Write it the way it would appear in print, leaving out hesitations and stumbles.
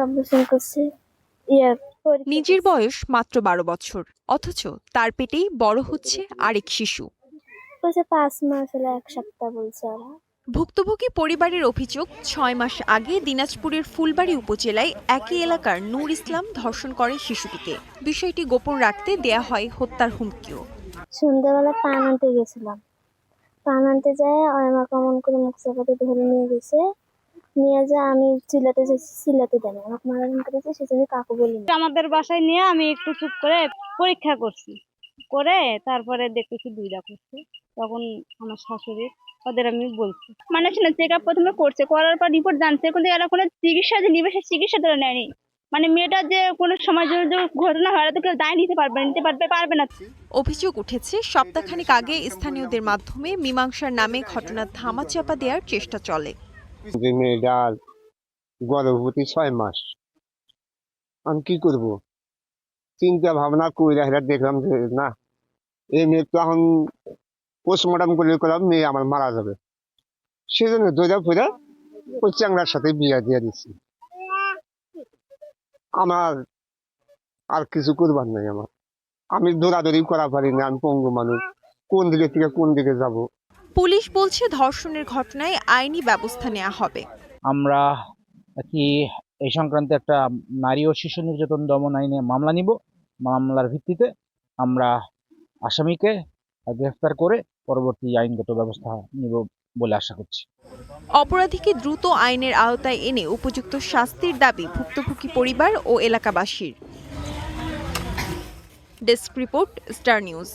Operation করছে। ইয়ে নিজের বয়স মাত্র ১২ বছর, অথচ তার পেটেই বড় হচ্ছে আরেক শিশু। বলছে 5 মাস হলো 1 সপ্তাহ বলছে ওরা। ভুক্তভোগী পরিবারের অভিযোগ, ৬ মাস আগে দিনাজপুরের ফুলবাড়ী উপজেলায় একই এলাকার নূর ইসলাম ধর্ষণ করেন শিশুটিকে। বিষয়টি গোপন রাখতে দেয়া হয় হত্যার হুমকিও। সন্ধ্যাবেলা পান আনতে গেছিলাম। পান আনতে যায় আমাকে অমন করে মুখ চাপাতে ধরে নিয়ে গেছে। নিয়ে যায় আমি চিল্লাতে যাচ্ছি, চিল্লাতে দেয় না। আমাকে মারামারি করেছে, সেজন্য কাকু বলি না। আমাদের বাসায় নিয়ে আমি একটু চুপ করে পরীক্ষা করছি, করে তারপরে দেখতেছি 2টা করছে। তখন আমার শাশুড়ি ওদের আমি বলছি, মানে শুনে চেক আপ প্রথমে করছে, করার পর রিপোর্ট জানছে, কিন্তু এরা কোনো চিকিৎসা যে নিবে, সে চিকিৎসা তো নেয়নি। মানে মেয়েটা যে কোনো সময় যদি ঘটনা হয় তো কেউ দায় নিতে পারবে না। অভিযোগ উঠেছে, সপ্তাহখানেক আগে স্থানীয়দের মাধ্যমে মীমাংসার নামে ঘটনা ধামাচাপা দেওয়ার চেষ্টা চলে। যে মেয়েটার গর্ভবতী 6 মাস, আমি কি করবো চিন্তা ভাবনা করে দেখলাম যে না, এই মেয়ে তো এখন পোস্টমর্টম করলাম মেয়ে আমার মারা যাবে, সেজন্য দৌড়া ফিরে ওই চ্যাংড়ার সাথে বিয়ে দিয়ে দিচ্ছি। আমার আর কিছু করবার নাই, আমি দৌড়াদৌড়ি করা পারি না, আমি পঙ্গু মানুষ, কোন দিকে থেকে কোন দিকে যাব। পুলিশ বলছে ধর্ষণের ঘটনায় আইনি ব্যবস্থা নেওয়া হবে। আমরা কি এই সংক্রান্ত একটা নারী ও শিশু নির্যাতন দমন আইনে মামলা নিব। মামলার ভিত্তিতে আমরা আসামিকে গ্রেফতার করে পরবর্তী আইনগত ব্যবস্থা নিব বলে আশা করছি। অপরাধীকে দ্রুত আইনের আওতায় এনে উপযুক্ত শাস্তির দাবি ভুক্তভোগী পরিবার ও এলাকাবাসীর। Desk report, star news.